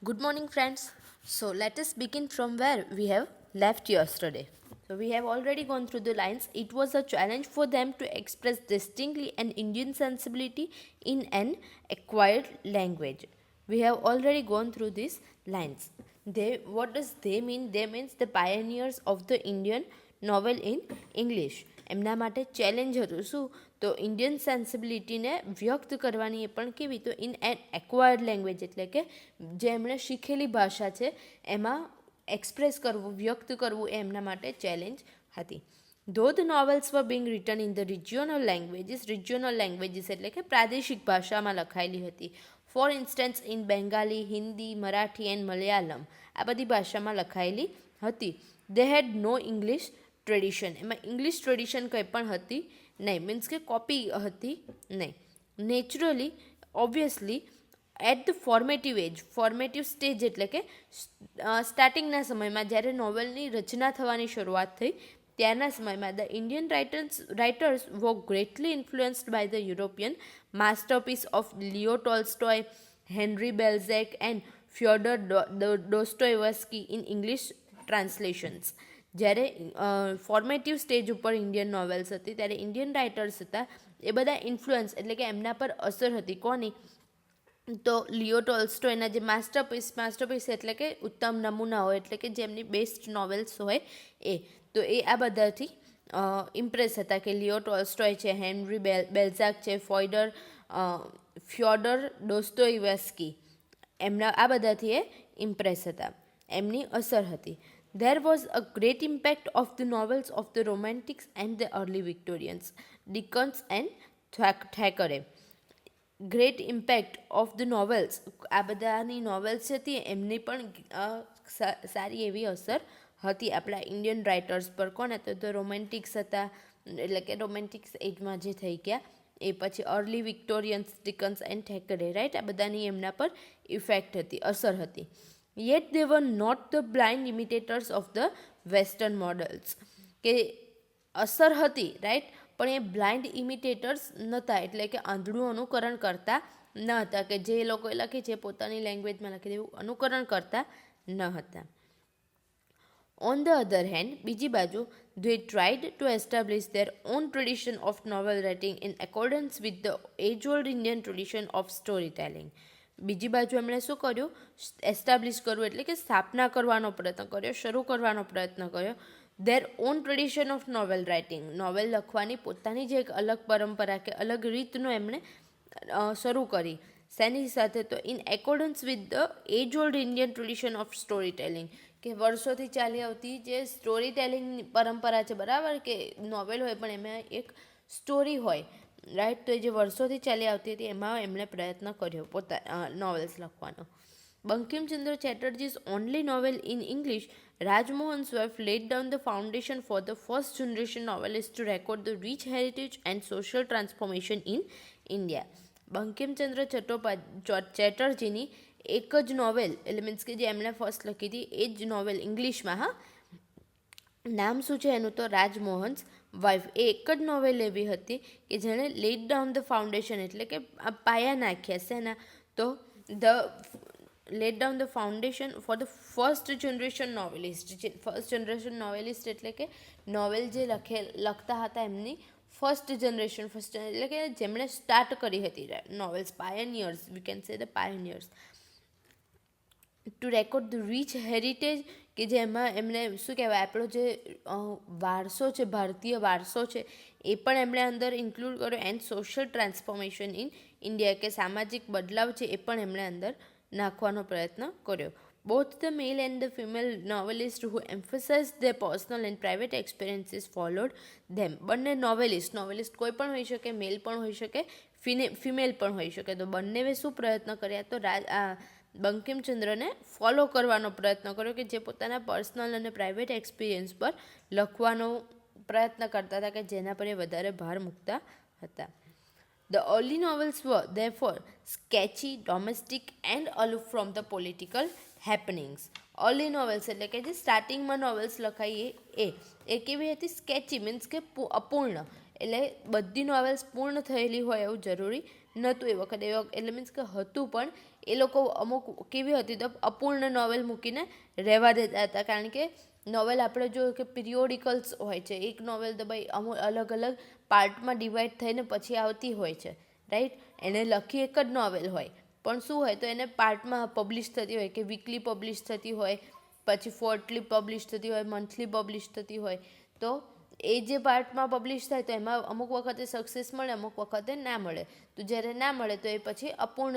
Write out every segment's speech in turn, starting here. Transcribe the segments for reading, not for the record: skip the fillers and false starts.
Good morning, friends. So, let us begin from where we have left yesterday. So, we have already gone through the lines. It was a challenge for them to express distinctly an Indian sensibility in an acquired language. We have already gone through these lines. What does they mean? They means the pioneers of the Indian novel in English. એમના માટે challenge હતું શું? તો Indian સેન્સિબિલિટીને વ્યક્ત કરવાની એ પણ કેવી? તો ઇન એન એક્વાયર્ડ લેંગ્વેજ, એટલે કે જે એમણે શીખેલી ભાષા છે એમાં એક્સપ્રેસ કરવું, વ્યક્ત કરવું એ એમના માટે ચેલેન્જ હતી. Though the novels were being written in the regional languages એટલે કે પ્રાદેશિક ભાષામાં લખાયેલી હતી. For instance in Bengali, Hindi, Marathi and Malayalam, આ બધી ભાષામાં લખાયેલી હતી. They had no English tradition, એમાં ઇંગ્લિશ ટ્રેડિશન કંઈ પણ હતી નહીં, મીન્સ કે કોપી હતી નહીં. Naturally, obviously, at the formative stage એટલે કે સ્ટાર્ટિંગના સમયમાં જ્યારે નોવેલની રચના થવાની શરૂઆત થઈ ત્યારના સમયમાં the Indian writers were greatly influenced by the European masterpiece of Leo Tolstoy, Henry Balzac and Fyodor Dostoevsky in English translations. જ્યારે ફોર્મેટિવ સ્ટેજ ઉપર ઇન્ડિયન નોવેલ્સ હતી ત્યારે ઇન્ડિયન રાઇટર્સ હતા એ બધા ઇન્ફ્લુઅન્સ એટલે કે એમના પર અસર હતી. કોની? તો લિયો ટોલ્સ્ટોયના જે માસ્ટરપીસ એટલે કે ઉત્તમ નમૂના હોય, એટલે કે જેમની બેસ્ટ નોવેલ્સ હોય એ, તો એ આ બધાથી ઇમ્પ્રેસ હતા કે લિયો ટોલ્સ્ટોય છે, હેનરી બેલ્ઝાક છે, ફ્યોડર ડોસ્ટોયવસ્કી, એમના આ બધાથી એ ઇમ્પ્રેસ હતા, એમની અસર હતી. There was a great impact of the novels of the Romantics and the early Victorians, Dickens and Thackeray. Great impact of the novels, આ બધાની નોવેલ્સ હતી એમની પણ સારી એવી અસર હતી આપણા ઇન્ડિયન રાઇટર્સ પર. કોને? તો રોમેન્ટિક્સ હતા, એટલે કે રોમેન્ટિક્સ એજમાં જે થઈ ગયા એ, પછી અર્લી વિક્ટોરિયન્સ, ડિકન્સ એન્ડ થેકરે, રાઈટ, આ બધાની એમના પર ઇફેક્ટ હતી, અસર હતી. Yet they were not the blind imitators of the western models, કે અસર હતી, રાઈટ, પણ એ બ્લાઇન્ડ ઇમિટેટર્સ નહોતા, એટલે કે આંધળું અનુકરણ કરતા ન હતા, કે જે લોકોએ લખી છે પોતાની લેંગ્વેજમાં લખી દેવું અનુકરણ કરતા ન હતા. ઓન ધ અધર હેન્ડ, બીજી બાજુ, they tried to establish their own tradition of novel writing in accordance with the age-old Indian tradition of storytelling. બીજી બાજુ એમણે શું કર્યું? એસ્ટાબ્લિશ કરવું એટલે કે સ્થાપના કરવાનો પ્રયત્ન કર્યો, શરૂ કરવાનો પ્રયત્ન કર્યો. There on tradition of novel writing, novel લખવાની પોતાની જે એક અલગ પરંપરા કે અલગ રીતનું એમણે શરૂ કરી. શેની સાથે? તો in accordance with the age old Indian tradition of story telling, કે વર્ષોથી ચાલી આવતી જે સ્ટોરી ટેલિંગની પરંપરા છે, બરાબર, કે નોવેલ હોય પણ એમાં એક સ્ટોરી હોય, રાઈટ, તો એ જે વર્ષોથી ચાલી આવતી હતી એમાં એમણે પ્રયત્ન કર્યો નોવેલ્સ લખવાનો. Bankimchandra ચેટર્જી's only novel in English, Rajmohan Swaif laid down the foundation for the first generation novelists to record the rich heritage and social transformation in India. Bankimchandra ચેટર્જીની એક જ નોવેલ, એટલે મીન્સ કે જે એમણે ફર્સ્ટ લખી હતી એ જ નોવેલ ઇંગ્લિશમાં, હા, નામ શું છે એનું? તો રાજમોહન્સ વાઇફ. એ એક જ નોવેલ એવી હતી કે જેણે લેડ ડાઉન ધ ફાઉન્ડેશન એટલે કે પાયા નાખ્યા છે એના, તો laid down the foundation for the first generation novelist. First generation novelist એટલે કે નોવેલ જે લખતા હતા એમની ફર્સ્ટ જનરેશન, એટલે કે જેમણે સ્ટાર્ટ કરી હતી novels, pioneers, we can say the pioneers. To record the rich heritage, કે જેમાં એમણે શું કહેવાય, આપણો જે વારસો છે, ભારતીય વારસો છે એ પણ એમણે અંદર ઇન્ક્લુડ કર્યો. And social transformation in India, કે સામાજિક બદલાવ છે એ પણ એમણે અંદર નાખવાનો પ્રયત્ન કર્યો. Both the male and the female novelist who emphasize the personal and private experiences followed them. બંને નોવેલિસ્ટ કોઈ પણ હોઈ શકે, મેલ પણ હોઈ શકે, ફિમેલ પણ હોઈ શકે, તો બંનેએ શું પ્રયત્ન કર્યા? તો બંકિમચંદ્રને ફોલો કરવાનો પ્રયત્ન કર્યો, કે જે પોતાના પર્સનલ અને પ્રાઇવેટ એક્સપિરિયન્સ પર લખવાનો પ્રયત્ન કરતા હતા, કે જેના પર એ વધારે ભાર મૂકતા હતા. The early novels were therefore sketchy, domestic and aloof from the political happenings. Early novels એટલે કે જે સ્ટાર્ટિંગમાં નોવેલ્સ લખાઈ એ કેવી હતી? સ્કેચી, મીન્સ કે અપૂર્ણ, એટલે બધી નોવેલ્સ પૂર્ણ થયેલી હોય એવું જરૂરી નહોતું એ વખતે. એટલે મીન્સ કે હતું, પણ એ લોકો અમુક કેવી હતી તો અપૂર્ણ નોવેલ મૂકીને રહેવા દેતા હતા. કારણ કે નોવેલ આપણે જો કે પિરિયોડિકલ્સ હોય છે, એક નોવેલ તો ભાઈ અમુક અલગ અલગ પાર્ટમાં ડિવાઈડ થઈને પછી આવતી હોય છે, રાઈટ. એને લખી એક જ નોવેલ હોય, પણ શું હોય તો એને પાર્ટમાં પબ્લિશ થતી હોય, કે વીકલી પબ્લિશ થતી હોય, પછી ફોર્ટલી પબ્લિશ થતી હોય, મંથલી પબ્લિશ થતી હોય. તો એ જે પાર્ટમાં પબ્લિશ થાય તો એમાં અમુક વખતે સક્સેસ મળે, અમુક વખતે ના મળે. તો જ્યારે ના મળે તો એ પછી અપૂર્ણ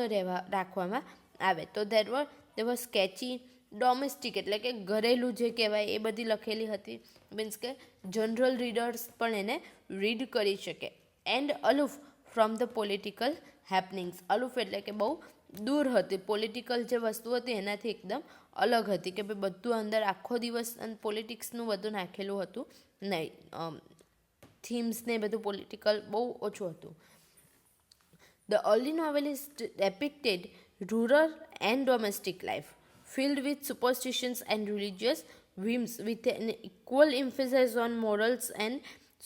રાખવામાં આવે. તો દેર વોઝ સ્કેચી, ડોમેસ્ટિક એટલે કે ઘરેલું જે કહેવાય એ બધી લખેલી હતી. મીન્સ કે જનરલ રીડર્સ પણ એને રીડ કરી શકે. And aloof from the political happenings. Aloof એટલે કે બહુ દૂર હતી, પોલિટિકલ જે વસ્તુ હતી એનાથી એકદમ અલગ હતી, કે ભાઈ બધું અંદર આખો દિવસ પોલિટિક્સનું બધું નાખેલું હતું નહીં. થીમ્સ ને બધું પોલિટિકલ બહુ ઓછું હતું. The early novelist depicted rural and domestic life, filled with superstitions and religious whims, with an equal emphasis on morals and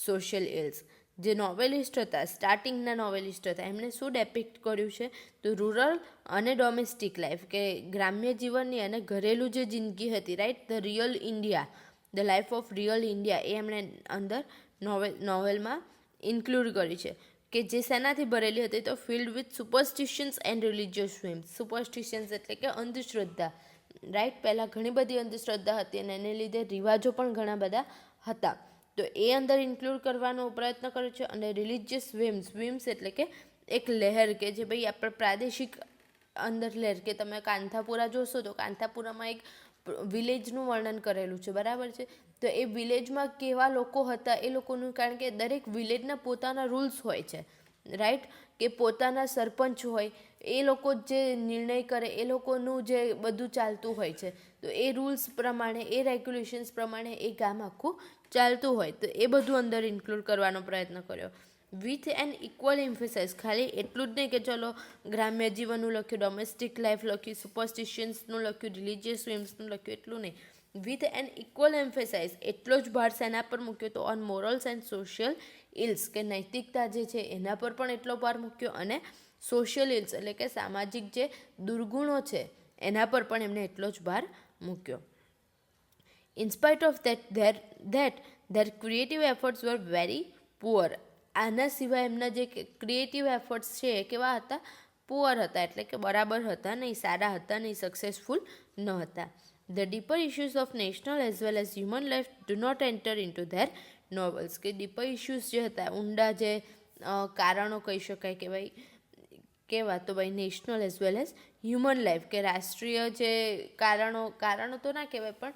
social ills. જે નોવેલિસ્ટ હતા, સ્ટાર્ટિંગના નોવેલિસ્ટ હતા, એમણે શું ડેપિક્ટ કર્યું છે તો રૂરલ અને ડોમેસ્ટિક લાઈફ, કે ગ્રામ્ય જીવનની અને ઘરેલું જે જિંદગી હતી, right, the real India, the life of real India, એ એમણે અંદર નોવેલમાં ઇન્ક્લુડ કરી છે. કે જે શેનાથી ભરેલી હતી તો filled with superstitions and religious whims. Superstitions એટલે કે અંધશ્રદ્ધા, રાઈટ. પહેલાં ઘણી બધી અંધશ્રદ્ધા હતી અને એને લીધે રિવાજો પણ ઘણા બધા હતા, તો એ અંદર ઇન્ક્લુડ કરવાનો પ્રયત્ન કર્યો છે. અને રિલિજિયસ સ્વિમ્સ એટલે કે એક લહેર, કે જે ભાઈ આપણે પ્રાદેશિક અંદર લહેર, કે તમે કાંથાપુરા જોશો તો કાંથાપુરામાં એક વિલેજનું વર્ણન કરેલું છે, બરાબર છે. તો એ વિલેજમાં કેવા લોકો હતા એ લોકોનું, કારણ કે દરેક વિલેજના પોતાના રૂલ્સ હોય છે, રાઈટ, કે પોતાના સરપંચ હોય, એ લોકો જે નિર્ણય કરે એ લોકોનું જે બધું ચાલતું હોય છે. તો એ રૂલ્સ પ્રમાણે, એ રેગ્યુલેશન્સ પ્રમાણે એ ગામ આખું ચાલતું હોય. તો એ બધું અંદર ઇન્ક્લુડ કરવાનો પ્રયત્ન કર્યો. વિથ એન ઇક્વલ એમ્ફેસાઇઝ, ખાલી એટલું જ નહીં કે ચલો ગ્રામ્ય જીવનનું લખ્યું, ડોમેસ્ટિક લાઈફ લખ્યું, સુપરસ્ટિશન્સનું લખ્યું, રિલિજિયસ સ્વિમ્સનું લખ્યું, એટલું નહીં. વિથ એન ઇક્વલ એમ્ફેસાઇઝ, એટલો જ ભાર શેના પર મૂક્યો તો ઓન મોરલ્સ એન્ડ સોશિયલ ઇલ્સ, કે નૈતિકતા જે છે એના પર પણ એટલો ભાર મૂક્યો, અને સોશિયલ ઇલ્સ એટલે કે સામાજિક જે દુર્ગુણો છે એના પર પણ એમણે એટલો જ ભાર મૂક્યો. In spite of their creative efforts were very poor. આના સિવાય એમના જે ક્રિએટિવ એફર્ટ્સ છે એ કેવા હતા? પુઅર હતા, એટલે કે બરાબર હતા નહીં, સારા હતા નહીં, સક્સેસફુલ ન હતા. The deeper issues of national as well as human life do not enter into their novels. કે deeper issues જે હતા, ઊંડા જે કારણો કહી શકાય કે ભાઈ કેવા, તો ભાઈ national as well as human life, કે રાષ્ટ્રીય જે કારણો તો ના કહેવાય, પણ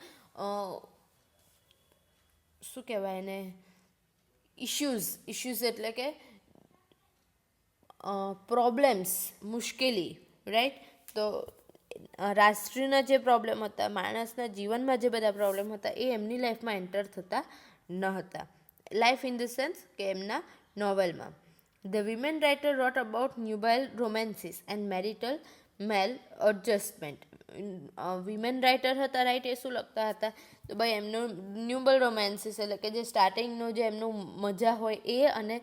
શું કહેવાય એને, ઇશ્યુઝ એટલે કે પ્રોબ્લેમ્સ, મુશ્કેલી, રાઈટ. તો રાષ્ટ્રીયના જે પ્રોબ્લેમ હતા, માણસના જીવનમાં જે બધા પ્રોબ્લેમ હતા, એ એમની લાઈફમાં એન્ટર થતા ન હતા. લાઈફ ઇન ધ સેન્સ કે એમના નોવેલમાં. The women writer wrote about nubile romances and marital maladjustment. Women writer હતા, રાઈટ, એ શું લખતા હતા તો ભાઈ એમનું ન્યુબલ રોમેન્સીસ એટલે કે જે સ્ટાર્ટિંગનું જે એમનું મજા હોય એ, અને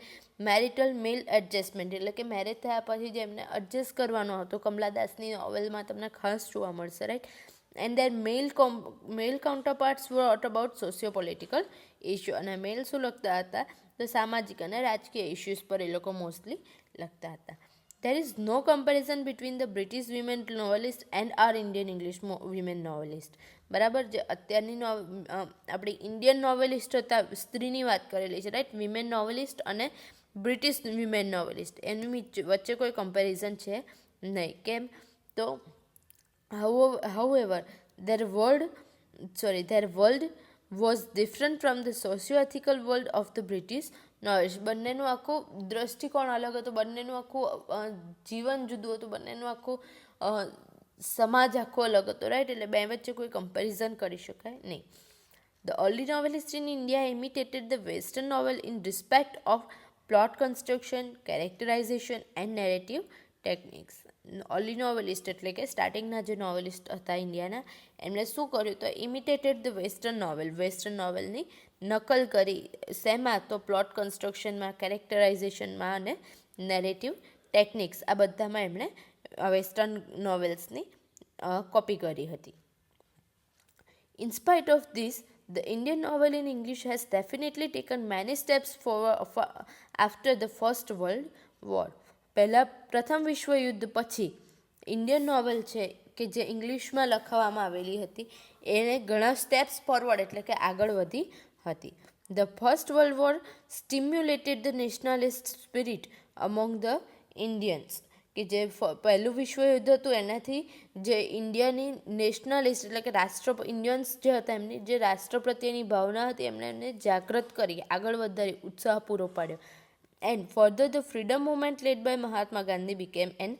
મેરિટલ મેલ એડજસ્ટમેન્ટ એટલે કે મેરેજ થયા પછી જે એમને એડજસ્ટ કરવાનો હતો, કમલાદાસની નોવેલમાં તમને ખાસ જોવા મળશે, right. And their male counterparts what about socio political issue. અને મેલ શું લખતા હતા તો સામાજિક અને રાજકીય ઇશ્યુઝ પર એ લોકો મોસ્ટલી લખતા હતા. There is no comparison between the British women novelist and our Indian English women novelist. બરાબર, જે અત્યારની આપણી ઇન્ડિયન નોવેલિસ્ટ હતા, સ્ત્રીની વાત કરેલી છે, રાઈટ, વિમેન નોવેલિસ્ટ અને બ્રિટિશ વિમેન નોવેલિસ્ટ, એની વચ્ચે કોઈ કમ્પેરિઝન છે નહીં. કેમ તો however their world was different from the socio-ethical world of the British novels. બંનેનું આખું દ્રષ્ટિકોણ અલગ હતું, બંનેનું આખું જીવન જુદું હતું, બંનેનું આખું સમાજ આખો અલગ હતો, રાઈટ. એટલે બે વચ્ચે કોઈ કમ્પેરિઝન કરી શકાય નહીં. The early novelists in India imitated the Western novel in respect of plot construction, characterization and narrative techniques. Early novelist એટલે કે સ્ટાર્ટિંગના જે નોવેલિસ્ટ હતા ઇન્ડિયાના, એમણે શું કર્યું તો ઇમિટેટેડ ધ વેસ્ટર્ન નોવેલની નકલ કરી. શેમાં? તો પ્લોટ કન્સ્ટ્રક્શનમાં, કેરેક્ટરાઇઝેશનમાં અને નેરેટિવ ટેકનિક્સ, આ બધામાં એમણે વેસ્ટર્ન નોવેલ્સની કોપી કરી હતી. In spite of this, the Indian novel in English has definitely taken many steps forward after the First World War. પ્રથમ વિશ્વયુદ્ધ પછી ઇન્ડિયન નોવેલ છે કે જે ઇંગ્લિશમાં લખવામાં આવેલી હતી એને ઘણા સ્ટેપ્સ ફોરવર્ડ એટલે કે આગળ વધી હતી. The First World War stimulated the nationalist spirit among the Indians, કે જે પહેલું વિશ્વયુદ્ધ હતું એનાથી જે ઇન્ડિયાની નેશનલિસ્ટ એટલે કે ઇન્ડિયન્સ જે હતા એમની જે રાષ્ટ્ર પ્રત્યેની ભાવના હતી એમને જાગૃત કરી, આગળ વધારી, ઉત્સાહ પૂરો પાડ્યો. And further the freedom movement led by Mahatma Gandhi became an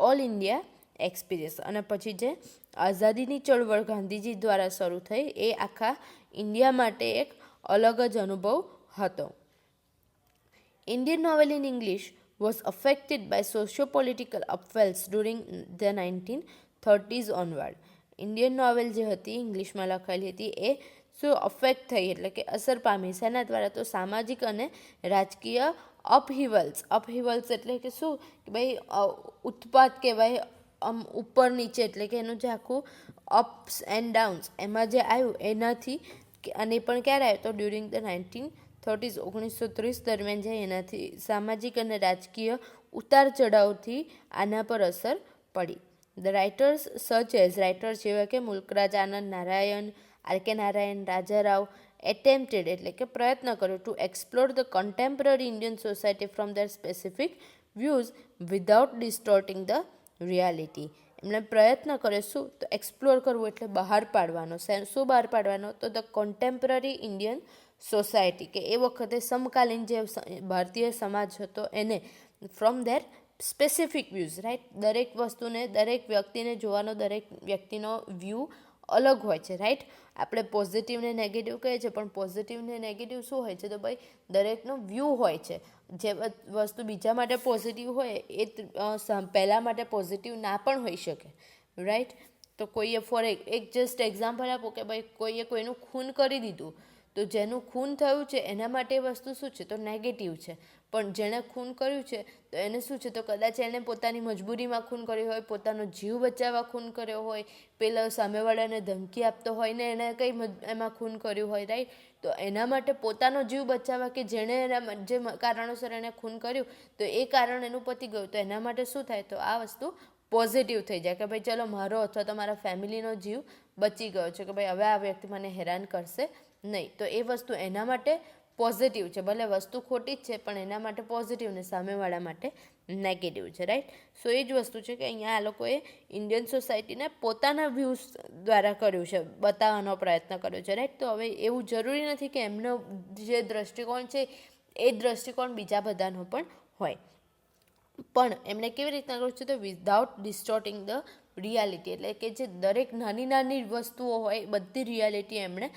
all India experience. અને પછી જે આઝાદીની ચળવળ ગાંધીજી દ્વારા શરૂ થઈ એ આખા ઇન્ડિયા માટે એક અલગ જ અનુભવ હતો. Indian novel in English was affected by socio-political upheavals during the 1930s onward. Indian novel જે હતી ઇંગ્લિશમાં લખાયેલી હતી એ શું અફેક્ટ થઈ એટલે કે અસર પામી શેના દ્વારા? તો સામાજિક અને રાજકીય અપહિવલ્સ એટલે કે શું કે ભાઈ ઉત્પાત કહેવાય, ઉપર નીચે એટલે કે એનું જે આખું અપ્સ એન્ડ ડાઉન્સ એમાં જે આવ્યું એનાથી, અને પણ ક્યારે આવ્યો તો ડ્યુરિંગ ધ 1930 દરમિયાન જાય એનાથી સામાજિક અને રાજકીય ઉતાર ચઢાવથી આના પર અસર પડી. The writer's such as writers જેવા કે મુલ્કરાજ આનંદ, નારાયણ, આર.કે. નારાયણ, રાજારાવ એટેમ્પ્ટેડ એટલે કે પ્રયત્ન કર્યો to explore the contemporary Indian society from there specific views without ડિસ્ટોર્ટિંગ the reality. એમણે પ્રયત્ન કર્યો શું? તો એક્સપ્લોર કરવું એટલે બહાર પાડવાનો. શું બહાર પાડવાનો? તો ધ કન્ટેમ્પરરી ઇન્ડિયન સોસાયટી, કે એ વખતે સમકાલીન જે ભારતીય સમાજ હતો એને from there specific views, right? દરેક વસ્તુને, દરેક વ્યક્તિને જોવાનો દરેક વ્યક્તિનો વ્યૂ અલગ હોય છે, રાઈટ? આપણે પોઝિટિવ ને નેગેટિવ કહીએ છીએ પણ પોઝિટિવ ને નેગેટિવ શું હોય છે? તો ભાઈ દરેકનો વ્યૂ હોય છે. જે વસ્તુ બીજા માટે પોઝિટિવ હોય એ પહેલાં માટે પોઝિટિવ ના પણ હોઈ શકે, રાઈટ? તો કોઈએ એક જસ્ટ એક્ઝામ્પલ આપો કે ભાઈ કોઈએ કોઈનું ખૂન કરી દીધું, તો જેનું ખૂન થયું છે એના માટે એ વસ્તુ શું છે? તો નેગેટિવ છે. પણ જેણે ખૂન કર્યું છે તો એને શું છે? તો કદાચ એણે પોતાની મજબૂરીમાં ખૂન કર્યું હોય, પોતાનો જીવ બચાવવા ખૂન કર્યો હોય, પેલા સામેવાળાને ધમકી આપતો હોય ને એણે કંઈ એમાં ખૂન કર્યું હોય, રાઈટ? તો એના માટે પોતાનો જીવ બચાવવા કે જેણે જે કારણોસર એણે ખૂન કર્યું તો એ કારણ એનું પતી ગયું, તો એના માટે શું થાય? તો આ વસ્તુ પોઝિટિવ થઈ જાય કે ભાઈ ચલો મારો અથવા તો મારા ફેમિલીનો જીવ બચી ગયો છે, કે ભાઈ હવે આ વ્યક્તિ મને હેરાન કરશે નહીં. તો એ વસ્તુ એના માટે પોઝિટિવ છે. ભલે વસ્તુ ખોટી જ છે પણ એના માટે પોઝિટિવ ને સામેવાળા માટે નેગેટિવ છે, રાઈટ? સો એ જ વસ્તુ છે કે અહીંયા આ લોકોએ ઇન્ડિયન સોસાયટીને પોતાના વ્યૂઝ દ્વારા કર્યું છે, બતાવવાનો પ્રયત્ન કર્યો છે, રાઈટ? તો હવે એવું જરૂરી નથી કે એમનો જે દ્રષ્ટિકોણ છે એ દ્રષ્ટિકોણ બીજા બધાનો પણ હોય, પણ એમણે કેવી રીતના કર્યું છે? તો વિધાઉટ ડિસ્ટોર્ટિંગ ધ રિયાલિટી, એટલે કે જે દરેક નાની નાની વસ્તુઓ હોય બધી રિયાલિટી એમણે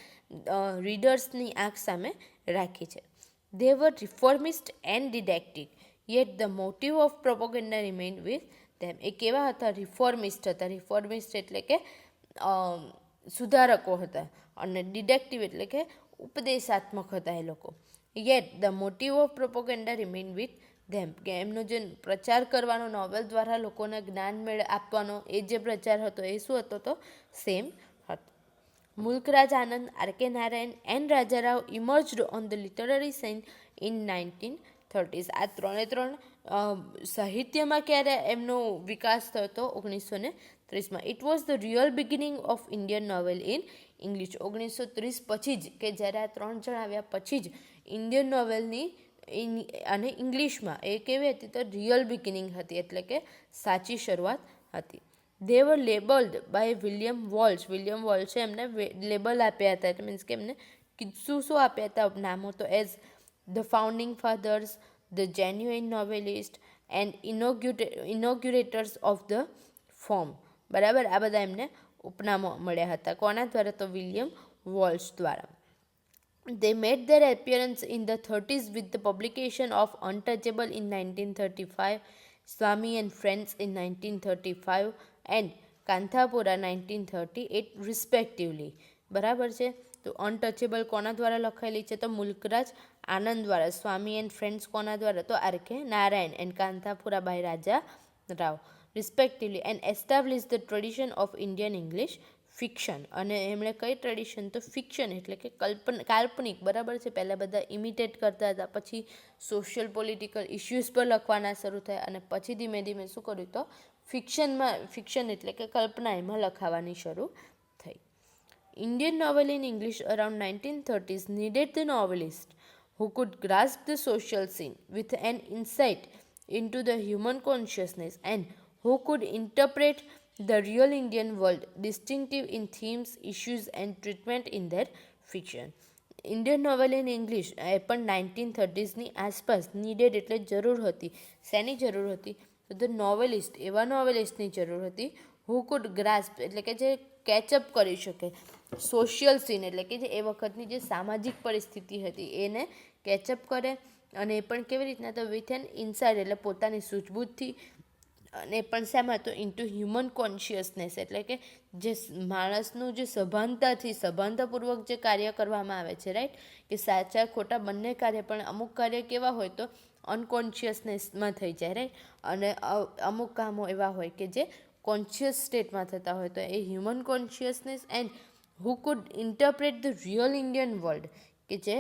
રીડર્સની આંખ સામે રાખી છે. They were reformist and didactic, yet the motive of propaganda remained with them. એ કેવા હતા? રિફોર્મિસ્ટ હતા. રિફોર્મિસ્ટ એટલે કે સુધારકો હતા, અને ડિડક્ટિવ એટલે કે ઉપદેશાત્મક હતા એ લોકો. Yet the motive of propaganda remained with them, કે એમનો જે પ્રચાર કરવાનો નોવેલ દ્વારા લોકોને જ્ઞાન આપવાનો એ જે પ્રચાર હતો એ શું હતો? તો સેમ હતો. મુલ્કરાજ આનંદ, R.K.. Narayan and રાજારાવ ઇમર્જડ on the literary scene in 1930s. આ ત્રણ સાહિત્યમાં ક્યારે એમનો વિકાસ થયો હતો? 1930માં. It was the real beginning of Indian novel in English. 1930 પછી જ, કે જ્યારે આ ત્રણ જણ આવ્યા પછી જ ઇન્ડિયન નોવેલની અને ઇંગ્લિશમાં એ કેવી હતી? તો રિયલ બિગિનિંગ હતી, એટલે કે સાચી શરૂઆત હતી. દે વર લેબલ્ડ બાય વિલિયમ વોલ્શ. વિલિયમ વોલ્શે એમને લેબલ આપ્યા હતા, એટલે મીન્સ કે એમને શું આપ્યા હતા નામો? તો as the founding fathers, the genuine novelist and inaugurators of the form. બરાબર, આ બધા એમને ઉપનામો મળ્યા હતા. કોના દ્વારા? તો વિલિયમ વોલ્શ દ્વારા. They made their appearance in the 30s with the publication of Untouchable in 1935, Swami and Friends in 1935 and Kanthapura 1938 respectively. બરાબર છે? તો અનટચેબલ કોના દ્વારા લખાયેલી છે? તો મુલ્કરાજ આનંદ દ્વારા. સ્વામી એન્ડ ફ્રેન્ડ્સ કોના દ્વારા? તો આર.કે. નારાયણ એન્ડ કાંતાપુરાભાઈ Raja Rao respectively, and establish the tradition of Indian English fiction. અને એમણે કઈ ટ્રેડિશન? તો ફિક્શન એટલે કે કાલ્પનિક, બરાબર છે. પહેલાં બધા ઇમિટેટ કરતા હતા, પછી સોશિયલ પોલિટિકલ ઇશ્યુઝ પર લખવાના શરૂ થયા, અને પછી ધીમે ધીમે શું કર્યું? તો ફિક્શન એટલે કે કલ્પના એમાં લખાવાની શરૂ થઈ. Indian novel in English around 1930s needed the novelist who could grasp the social scene with an insight into the human consciousness and who could interpret the real Indian world, distinctive in themes, issues and treatment in their fiction. Indian novel in English એ પણ 1930ની આસપાસ needed એટલે જરૂર હતી. શેની જરૂર હતી? તો ધ નોવેલિસ્ટ, એવા નોવેલિસ્ટની જરૂર હતી હુ કુડ ગ્રાસ્પ એટલે કે જે કેચઅપ કરી શકે, સોશિયલ સીન એટલે કે જે એ વખતની જે સામાજિક પરિસ્થિતિ હતી એને કેચઅપ કરે, અને એ પણ કેવી રીતના? તો વિથ એન ઇનસાઇડ એટલે પોતાની સૂઝબૂછથી, અને પણ શેમાં? તો ઇન્ટુ હ્યુમન કોન્શિયસનેસ એટલે કે જે માણસનું જે સભાનતાપૂર્વક જે કાર્ય કરવામાં આવે છે, રાઈટ, કે સાચા ખોટા બંને કાર્ય, પણ અમુક કાર્ય કેવા હોય? તો અનકોન્શિયસનેસમાં થઈ જાય, રાઈટ, અને અમુક કામો એવા હોય કે જે કોન્શિયસ સ્ટેટમાં થતા હોય. તો એ human consciousness and who could interpret the real Indian world, કે જે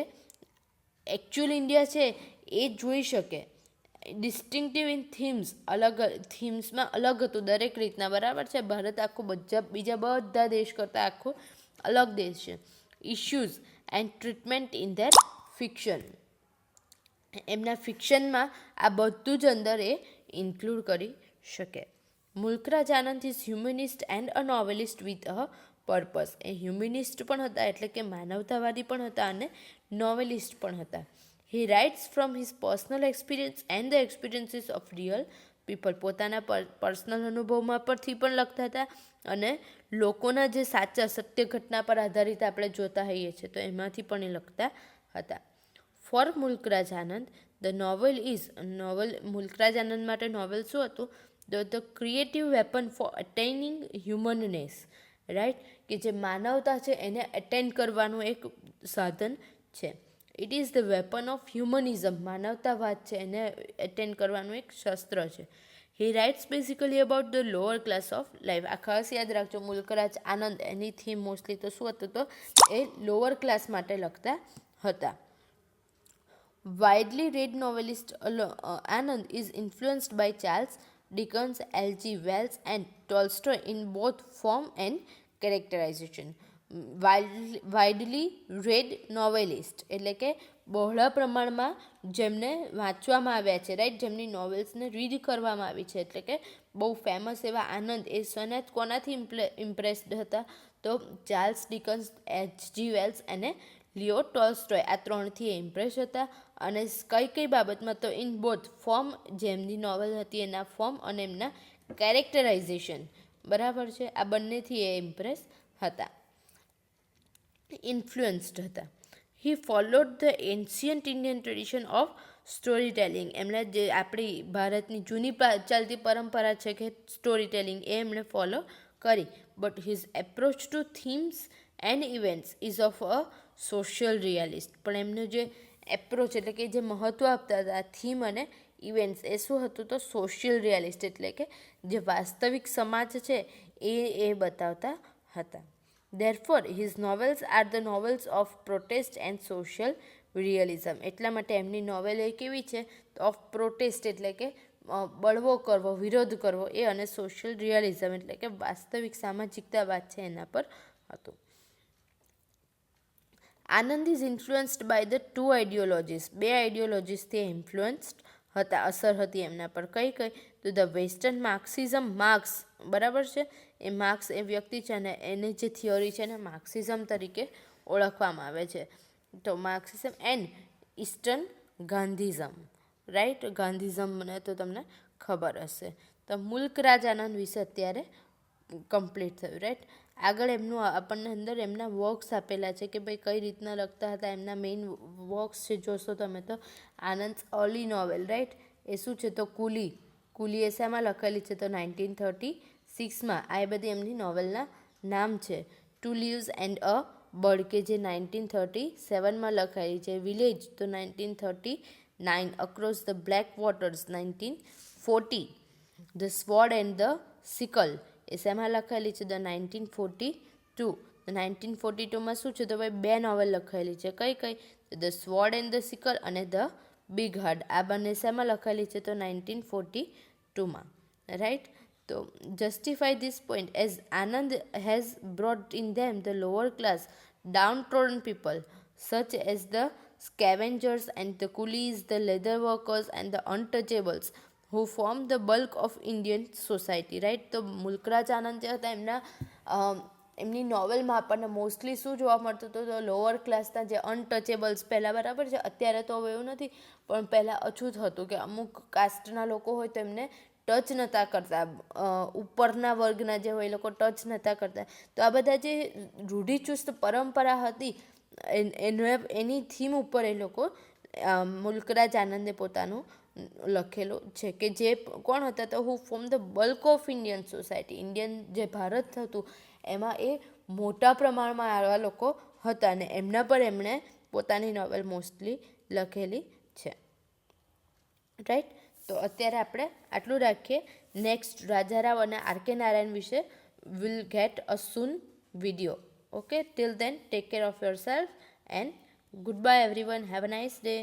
એકચ્યુઅલ ઇન્ડિયા છે એ જોઈ શકે. ડિસ્ટિંક્ટિવ ઇન થીમ્સ, થીમ્સમાં અલગ હતું દરેક રીતના, બરાબર છે. ભારત આખું બીજા બધા દેશ કરતાં આખું અલગ દેશ છે. Issues and treatment in their fiction, એમના ફિક્શનમાં આ બધું જ અંદર એ ઇન્ક્લુડ કરી શકે. મુલ્કરાજ આનંદ is હ્યુમનિસ્ટ and a નોવેલિસ્ટ with a purpose. એ હ્યુમનિસ્ટ પણ હતા એટલે કે માનવતાવાદી પણ હતા, અને નોવેલિસ્ટ પણ હતા. He writes from his personal experience and the experiences of real people. પોતાના પર્સનલ અનુભવમાં પરથી પણ લખતા હતા, અને લોકોના જે સાચા સત્ય ઘટના પર આધારિત આપણે જોતા હોઈએ છીએ તો એમાંથી પણ એ લખતા હતા. Four Mulkraj Anand the novel Mulkraj આનંદ માટે નોવેલ શું હતું? The creative weapon four અટેનિંગ હ્યુમનનેસ, right, કે જે માનવતા છે એને અટેન્ડ કરવાનું એક સાધન છે. It is the weapon of હ્યુમનિઝમ, માનવતાવાદ છે એને અટેન્ડ કરવાનું એક શસ્ત્ર છે. હી rights basically about the lower class of life. આ ખાસ યાદ રાખજો, મુલ્કરાજ આનંદ એની થીમ મોસ્ટલી તો શું હતું? તો એ લોઅર ક્લાસ માટે લખતા હતા. Widely read novelist Anand is influenced by Charles Dickens, H.G. Wells and Tolstoy in both form and characterization. Widely read novelist એટલે કે બહોળા પ્રમાણમાં જેમને વાંચવામાં આવ્યા છે, રાઈટ, જેમની નોવેલ્સને રીડ કરવામાં આવી છે, એટલે કે બહુ ફેમસ એવા આનંદ એ કોનાથી ઇમ્પ્રેસ્ડ હતા? તો ચાર્લ્સ ડિકન્સ, H.G. વેલ્સ અને લિયો ટોલ્સ્ટોય, આ ત્રણથી એ ઇમ્પ્રેસ હતા. અને કઈ બાબતમાં? તો ઇન બોથ ફોર્મ, જેમની નોવેલ હતી એના ફોર્મ, અને એમના કેરેક્ટરાઇઝેશન, બરાબર છે. આ બંનેથી એ ઇમ્પ્રેસ હતા, ઇન્ફ્લુઅન્સ્ડ હતા. He followed the ancient Indian tradition of story telling. એમણે જે આપણી ભારતની જૂની ચાલતી પરંપરા છે કે સ્ટોરી ટેલિંગ, એ એમણે ફોલો કરી. But his approach to themes and events is of a social realist. પણ એમનું જે એપ્રોચ એટલે કે જે મહત્ત્વ આપતા હતા થીમ અને ઇવેન્ટ્સ, એ શું હતું? તો સોશિયલ રિયાલિસ્ટ એટલે કે જે વાસ્તવિક સમાજ છે એ બતાવતા હતા. Therefore, his novels are the novels of protest and social realism. એટલા માટે એમની નોવેલ એ કેવી છે? ઓફ પ્રોટેસ્ટ એટલે કે બળવો કરવો, વિરોધ કરવો, એ, અને સોશિયલ રિયાલિઝમ એટલે કે વાસ્તવિક સામાજિકતાવાદ છે એના પર હતું. આનંદ ઇઝ ઇન્ફ્લુઅન્સ્ડ બાય ધ ટુ આઈડિયોલોજીસ. બે આઈડિયોલોજીસથી ઇન્ફ્લુઅન્સ્ડ હતા, અસર હતી એમના પર. કઈ? તો ધ વેસ્ટર્ન માર્ક્સિઝમ, માર્ક્સ, બરાબર છે, એ માર્ક્સ એ વ્યક્તિ છે અને એની જે થિયોરી છે એને માર્ક્સિઝમ તરીકે ઓળખવામાં આવે છે. તો માર્ક્સિઝમ એન્ડ ઈસ્ટર્ન ગાંધીઝમ, રાઈટ, ગાંધીઝમને તો તમને ખબર હશે. તો મુલ્કરાજ આનંદ વિશે અત્યારે કમ્પ્લીટ થયું, રાઈટ. આગળ એમનું આપણને અંદર એમના વર્ક્સ આપેલા છે કે ભાઈ કઈ રીતના લખતા હતા. એમના મેઇન વર્ક્સ છે, જોશો તમે તો આનંદ અર્લી નોવેલ, રાઈટ, એ શું છે? તો કુલી એ શેમાં લખેલી છે? તો 1936માં. આ એ બધી એમની નોવેલના નામ છે. Two leaves and a bird કે જે 1937માં લખાયેલી છે. વિલેજ તો 1939. Across the black waters 1940. The sword and the sickle એ શેમાં લખાયેલી છે? ધ 1942. 1942માં શું છે? તો ભાઈ 2 નોવેલ લખાયેલી છે. કઈ કઈ? The sword and the sickle અને ધ બિગ હાર્ટ. આ બંને શેમાં લખાયેલી છે? તો 1942માં. રાઈટ. તો justify this point as Anand has brought in them the lower class downtrodden people such as the scavengers and the coolies, the leather workers and the untouchables who form the bulk of Indian society. Right. તો મુલ્કરાજ આનંદ જે હતા એમની નોવેલમાં આપણને mostly શું જોવા મળતું હતું? તો લોઅર ક્લાસના જે અનટચેબલ્સ પહેલાં બરાબર છે, અત્યારે તો હવે એવું નથી, પણ પહેલાં અછૂત હતું કે અમુક કાસ્ટના લોકો હોય તો એમને ટચ નહોતા કરતા, ઉપરના વર્ગના જે હોય એ લોકો ટચ નહોતા કરતા. તો આ બધા જે રૂઢિચુસ્ત પરંપરા હતી એની થીમ ઉપર એ લોકો મુલ્કરાજ આનંદે પોતાનું લખેલું છે કે જે કોણ હતા? તો who form the bulk of Indian society. Indian જે ભારત હતું એમાં એ મોટા પ્રમાણમાં આવા લોકો હતા અને એમના પર એમણે પોતાની નોવેલ મોસ્ટલી લખેલી છે. રાઈટ. તો અત્યારે આપણે આટલું રાખીએ. નેક્સ્ટ રાજારાવ અને આર.કે. નારાયણ વિશે will get a soon video. Okay, till then take care of yourself and goodbye everyone. Have a nice day.